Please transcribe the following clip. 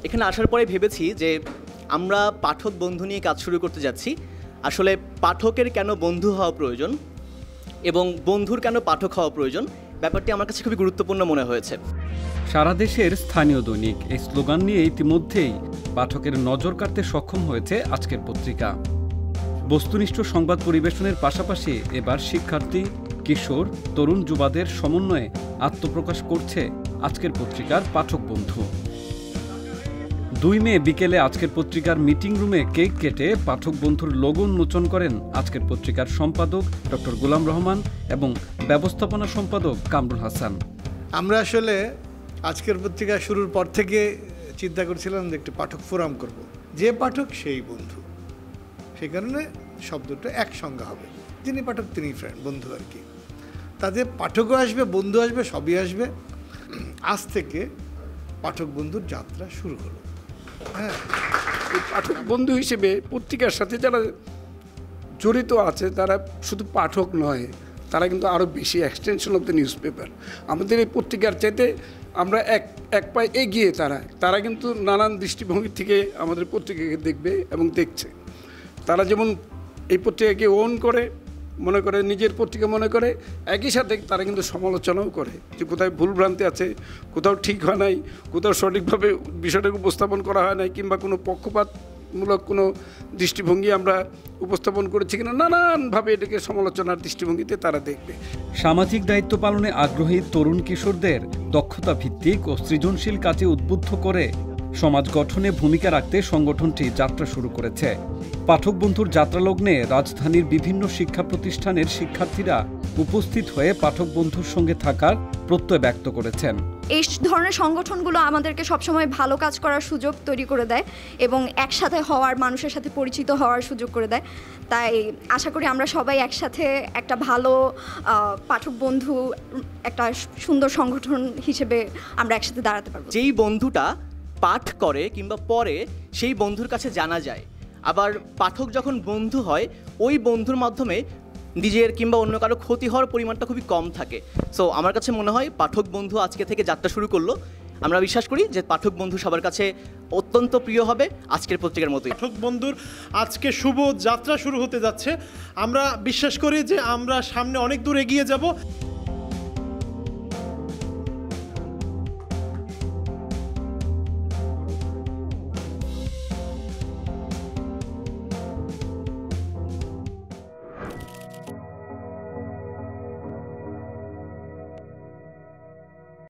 এখানে আসার পরে ভেবেছি যে আমরা পাঠক বন্ধু নিয়ে কাজ শুরু করতে যাচ্ছি। আসলে পাঠকের কেন বন্ধু হওয়া প্রয়োজন এবং বন্ধুর কেন পাঠক হওয়া প্রয়োজন, ব্যাপারটি আমার কাছে খুবই গুরুত্বপূর্ণ মনে হয়েছে। সারা দেশের স্থানীয় দৈনিক এই স্লোগান নিয়ে ইতিমধ্যেই পাঠকের নজর কাড়তে সক্ষম হয়েছে আজকের পত্রিকা। বস্তুনিষ্ঠ সংবাদ পরিবেশনের পাশাপাশি এবার শিক্ষার্থী, কিশোর, তরুণ যুবাদের সমন্বয়ে আত্মপ্রকাশ করছে আজকের পত্রিকার পাঠক বন্ধু। 2 মে বিকেলে আজকের পত্রিকার মিটিং রুমে কেক কেটে পাঠক বন্ধুর লোগো উন্মোচন করেন আজকের পত্রিকার সম্পাদক ডক্টর গোলাম রহমান এবং ব্যবস্থাপনা সম্পাদক কামরুল হাসান। আমরা আসলে আজকের পত্রিকা শুরুর পর থেকে চিন্তা করছিলাম যে একটি পাঠক ফোরাম করব, যে পাঠক সেই বন্ধু। সেই কারণে শব্দটা একসঙ্গে হবে, যিনি পাঠক তিনি ফ্রেন্ড, বন্ধু আর কি। তাতে পাঠকও আসবে, বন্ধু আসবে, সবই আসবে। আজ থেকে পাঠক বন্ধুর যাত্রা শুরু হলো। হ্যাঁ, পাঠক বন্ধু হিসেবে পত্রিকার সাথে যারা জড়িত আছে তারা শুধু পাঠক নয়, তারা কিন্তু আরও বেশি extension of the news paper. আমাদের এই পত্রিকার চাইতে আমরা এক পায়ে এগিয়ে তারা কিন্তু নানান দৃষ্টিভঙ্গি থেকে আমাদের পত্রিকাকে দেখবে এবং দেখছে। তারা যেমন এই পত্রিকাকে ওন করে মনে করে, নিজের পত্রিকা মনে করে, একই সাথে তারা কিন্তু সমালোচনাও করে যে কোথায় ভুলভ্রান্তি আছে, কোথাও ঠিক হয় নাই, কোথাও সঠিকভাবে বিষয়টাকে উপস্থাপন করা হয় নাই, কিংবা কোনো পক্ষপাতমূলক কোনো দৃষ্টিভঙ্গি আমরা উপস্থাপন করেছি কিনা, নানানভাবে এটাকে সমালোচনার দৃষ্টিভঙ্গিতে তারা দেখবে। সামাজিক দায়িত্ব পালনে আগ্রহী তরুণ কিশোরদের দক্ষতা ভিত্তিক ও সৃজনশীল কাজে উদ্বুদ্ধ করে সমাজ গঠনে ভূমিকা রাখতে সংগঠনটি যাত্রা শুরু করেছে। পাঠক বন্ধুর যাত্রালগ্নে রাজধানীর বিভিন্ন শিক্ষা প্রতিষ্ঠানের শিক্ষার্থীরা উপস্থিত হয়ে পাঠক বন্ধুর সঙ্গে থাকার প্রত্যয় ব্যক্ত করেছেন। এই ধরনের সংগঠনগুলো আমাদেরকে সবসময় ভালো কাজ করার সুযোগ তৈরি করে দেয় এবং একসাথে হওয়ার, মানুষের সাথে পরিচিত হওয়ার সুযোগ করে দেয়। তাই আশা করি আমরা সবাই একসাথে একটা ভালো পাঠক বন্ধু, একটা সুন্দর সংগঠন হিসেবে আমরা একসাথে দাঁড়াতে পারবো। যেই বন্ধুটা পাঠ করে কিংবা পড়ে, সেই বন্ধুর কাছে জানা যায়। আবার পাঠক যখন বন্ধু হয়, ওই বন্ধুর মাধ্যমে নিজের কিংবা অন্য কারো ক্ষতি হওয়ার পরিমাণটা খুবই কম থাকে। সো আমার কাছে মনে হয় পাঠক বন্ধু আজকে থেকে যাত্রা শুরু করলো। আমরা বিশ্বাস করি যে পাঠক বন্ধু সবার কাছে অত্যন্ত প্রিয় হবে, আজকের পত্রিকার মতোই। পাঠক বন্ধুর আজকে শুভ যাত্রা শুরু হতে যাচ্ছে। আমরা বিশ্বাস করি যে আমরা সামনে অনেক দূর এগিয়ে যাব।